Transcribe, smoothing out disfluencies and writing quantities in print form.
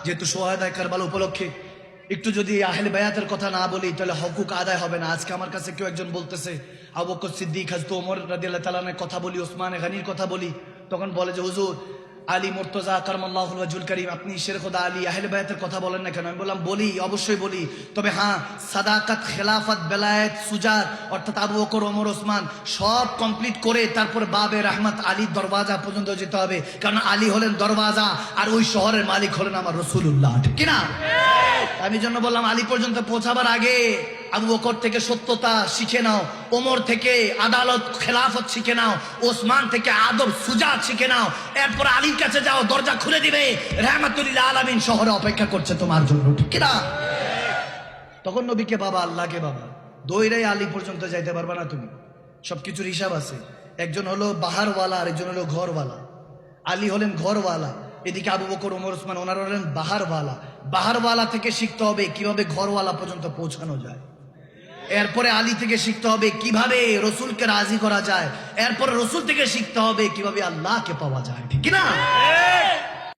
যেহেতু সোহাদায়ে কারবালা উপলক্ষে একটু যদি আহলে বায়াতের কথা না বলি তাহলে হকুক আদায় হবে না। আজকে আমার কাছে কেউ একজন বলতেছে আবু বকর সিদ্দিক, হযরত ওমর রাদিয়াল্লাহু তাআলা এর কথা বলি, ওসমান গনির কথা বলি, তখন বলে যে হুজুর আলী মুর্তজা কারামাল্লাহু ওয়াজহুল কারীম, আপনি শের খোদা আলী আহলে বায়াতের কথা বলেন না কেন? আমি বললাম বলি, অবশ্যই বলি, তবে হ্যাঁ সাদাকাত, খেলাফত, বেলায়েত, সুজাত অর্থাৎ আবু বকর, ওমর, ওসমান সব কমপ্লিট করে তারপর বাবে রহমত আলীর দরওয়াজা পর্যন্ত যেতে হবে, কারণ আলী হলেন দরওয়াজা আর ওই শহরের মালিক হলেন আমার রাসূলুল্লাহ, ঠিক কি না? আমি জন্য বললাম আলী পর্যন্ত পৌঁছাবার আগে আবু বকর থেকে সত্যতা শিখে নাও, ওমর থেকে আদালত খেলাফত শিখে নাও, ওসমান থেকে আদব সুজাত শিখে নাও, এরপর আলীর কাছে যাও, দরজা খুলে দিবে, রহমাতুল্লিল আলামিন শহরে অপেক্ষা করছে তোমার জন্য, ঠিক কি না? তখন নবীকে বাবা, আল্লাহকে বাবা, দৌড়াই আলী পর্যন্ত যাইতে পারবা না তুমি, সবকিছুর হিসাব আছে। একজন হলো বাহারওয়ালা আর একজন হলো ঘরওয়ালা। আলী হলেন ঘরওয়ালা, এদিকে আবু বকর, ওমর, ওসমান ওনারা হলেন বাহারওয়ালা। বাহারওয়ালা থেকে শিখতে হবে কিভাবে ঘরওয়ালা পর্যন্ত পৌঁছানো যায়, এরপরে আলী থেকে শিখতে হবে কিভাবে রসুলকে রাজি করা যায়, এরপরে রসুল থেকে শিখতে হবে কিভাবে আল্লাহকে পাওয়া যায়, ঠিক না?